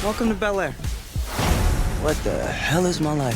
Welcome to Bel-Air. What the hell is my life?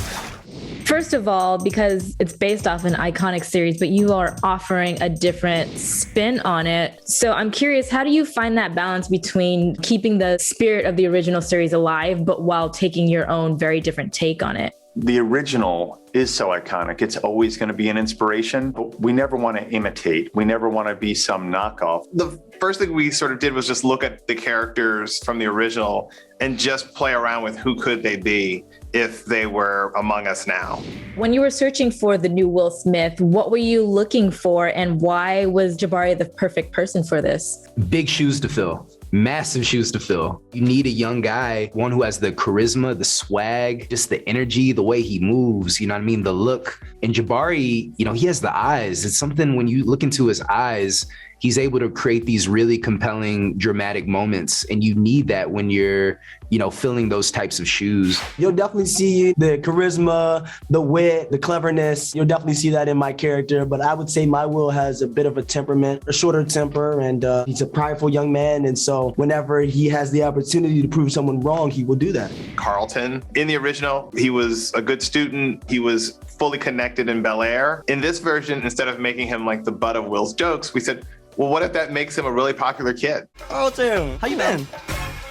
First of all, because it's based off an iconic series, but you are offering a different spin on it. So I'm curious, how do you find that balance between keeping the spirit of the original series alive, but while taking your own very different take on it? The original is so iconic. It's always going to be an inspiration, but we never want to imitate. We never want to be some knockoff. The first thing we sort of did was just look at the characters from the original and just play around with who could they be if they were among us now. When you were searching for the new Will Smith, what were you looking for and why was Jabari the perfect person for this? Big shoes to fill. Massive shoes to fill. You need a young guy, one who has the charisma, the swag, just the energy, the way he moves, you know what I mean? The look. And Jabari, you know, he has the eyes. It's something when you look into his eyes, he's able to create these really compelling, dramatic moments. And you need that when you're, you know, filling those types of shoes. You'll definitely see the charisma, the wit, the cleverness. You'll definitely see that in my character. But I would say my Will has a bit of a temperament, a shorter temper, and he's a prideful young man. And so whenever he has the opportunity to prove someone wrong, he will do that. Carlton, in the original, he was a good student. He was fully connected in Bel-Air. In this version, instead of making him like the butt of Will's jokes, we said, well, what if that makes him a really popular kid? Carlton, how you been?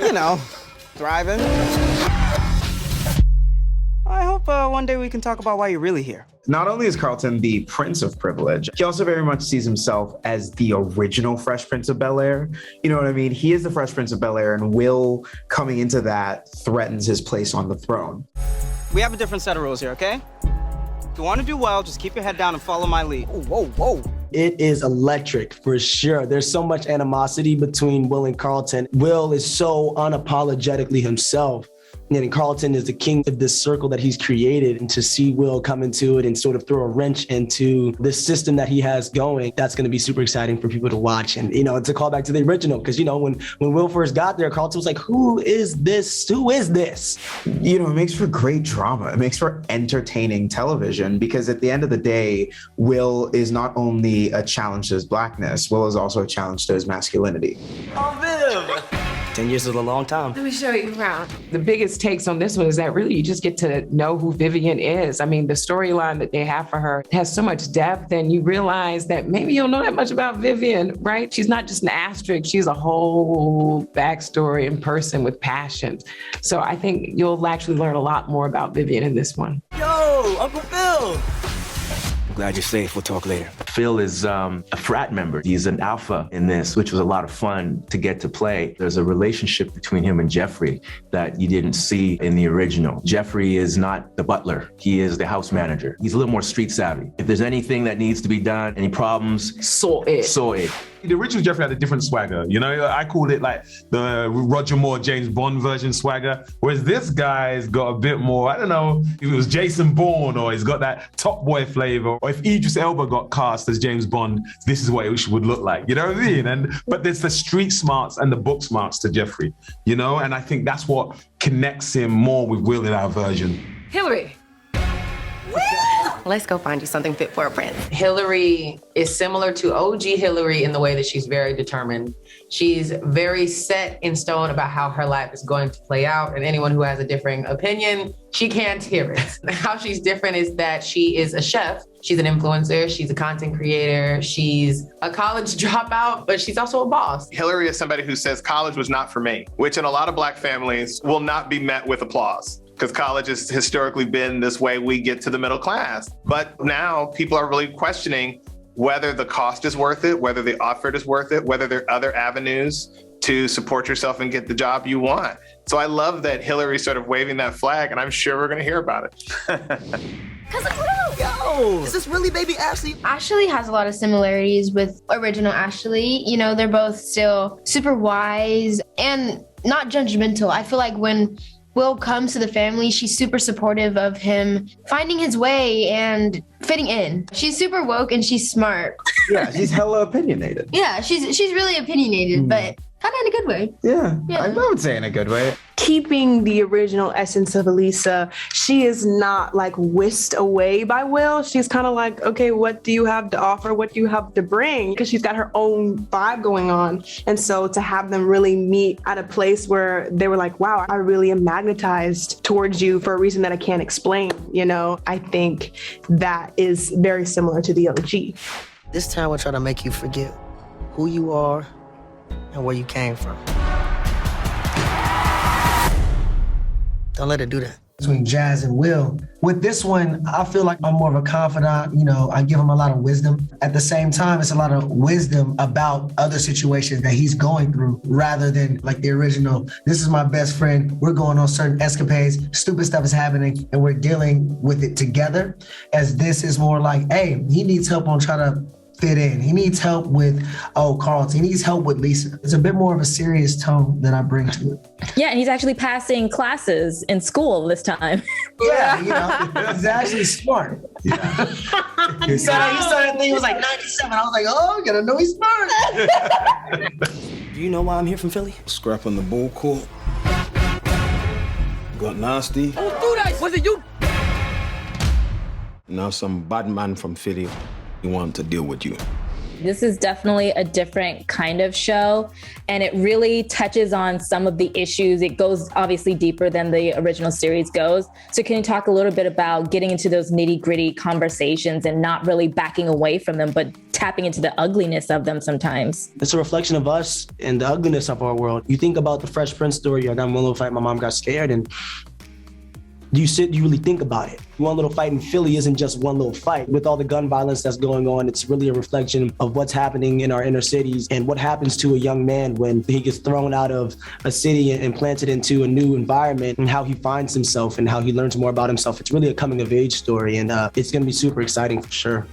You know, thriving. I hope one day we can talk about why you're really here. Not only is Carlton the Prince of Privilege, he also very much sees himself as the original Fresh Prince of Bel-Air. You know what I mean? He is the Fresh Prince of Bel-Air, and Will coming into that threatens his place on the throne. We have a different set of rules here, okay? If you want to do well, just keep your head down and follow my lead. Whoa, whoa, whoa. It is electric for sure. There's so much animosity between Will and Carlton. Will is so unapologetically himself. And Carlton is the king of this circle that he's created. And to see Will come into it and sort of throw a wrench into the system that he has going, that's going to be super exciting for people to watch. And, you know, it's a callback to the original because, you know, when Will first got there, Carlton was like, who is this? Who is this? You know, it makes for great drama. It makes for entertaining television because at the end of the day, Will is not only a challenge to his blackness, Will is also a challenge to his masculinity. Oh, Viv! 10 years is a long time. Let me show you around. The biggest takes on this one is that really you just get to know who Vivian is. I mean, the storyline that they have for her has so much depth, and you realize that maybe you don't know that much about Vivian, right? She's not just an asterisk. She's a whole backstory and person with passions. So I think you'll actually learn a lot more about Vivian in this one. Yo, Uncle Phil! I'm glad you're safe. We'll talk later. Phil is a frat member. He's an alpha in this, which was a lot of fun to get to play. There's a relationship between him and Jeffrey that you didn't see in the original. Jeffrey is not the butler. He is the house manager. He's a little more street savvy. If there's anything that needs to be done, any problems, sort it. The original Jeffrey had a different swagger. You know, I called it like the Roger Moore, James Bond version swagger. Whereas this guy's got a bit more, I don't know if it was Jason Bourne or he's got that Top Boy flavor. Or if Idris Elba got cast as James Bond, this is what it would look like. You know what I mean? But there's the street smarts and the book smarts to Jeffrey, you know? And I think that's what connects him more with Will in our version. Hillary. Let's go find you something fit for a prince. Hillary is similar to OG Hillary in the way that she's very determined. She's very set in stone about how her life is going to play out, and anyone who has a differing opinion, she can't hear it. How she's different is that she is a chef. She's an influencer. She's a content creator. She's a college dropout, but she's also a boss. Hillary is somebody who says college was not for me, which in a lot of Black families will not be met with applause. Because college has historically been this way we get to the middle class. But now people are really questioning whether the cost is worth it, whether the effort is worth it, whether there are other avenues to support yourself and get the job you want. So I love that Hillary's sort of waving that flag, and I'm sure we're gonna hear about it. Cousin Will! Yo! Is this really baby Ashley? Ashley has a lot of similarities with original Ashley. You know, they're both still super wise and not judgmental. I feel like when Will comes to the family, she's super supportive of him finding his way and fitting in. She's super woke and she's smart. Yeah, she's hella opinionated. Yeah, she's really opinionated, but Kind of in a good way. Yeah, I would say in a good way. Keeping the original essence of Elisa, she is not like whisked away by Will. She's kind of like, okay, what do you have to offer? What do you have to bring? Because she's got her own vibe going on. And so to have them really meet at a place where they were like, wow, I really am magnetized towards you for a reason that I can't explain. You know, I think that is very similar to the OG. This time we're trying to make you forget who you are and where you came from. Don't let it do that. Between Jazz and Will. With this one, I feel like I'm more of a confidant. You know, I give him a lot of wisdom. At the same time, it's a lot of wisdom about other situations that he's going through rather than like the original, this is my best friend. We're going on certain escapades. Stupid stuff is happening and we're dealing with it together. As this is more like, hey, he needs help on trying to fit in. He needs help with, Carlton. He needs help with Lisa. It's a bit more of a serious tone that I bring to it. Yeah, and he's actually passing classes in school this time. Yeah, you know, he's actually smart. Yeah. He started thinking it was like 97. I was like, oh, you gotta know he's smart. Do you know why I'm here from Philly? Scrapping the bull court. Got nasty. Who threw that? Was it you? Now some bad man from Philly. We want to deal with you. This is definitely a different kind of show, and it really touches on some of the issues. It goes obviously deeper than the original series goes. So can you talk a little bit about getting into those nitty-gritty conversations and not really backing away from them, but tapping into the ugliness of them sometimes? It's a reflection of us and the ugliness of our world. You think about the Fresh Prince story, I got in one little fight, my mom got scared, and you really think about it. One little fight in Philly isn't just one little fight. With all the gun violence that's going on, it's really a reflection of what's happening in our inner cities and what happens to a young man when he gets thrown out of a city and planted into a new environment, and how he finds himself and how he learns more about himself. It's really a coming of age story, and it's gonna be super exciting for sure.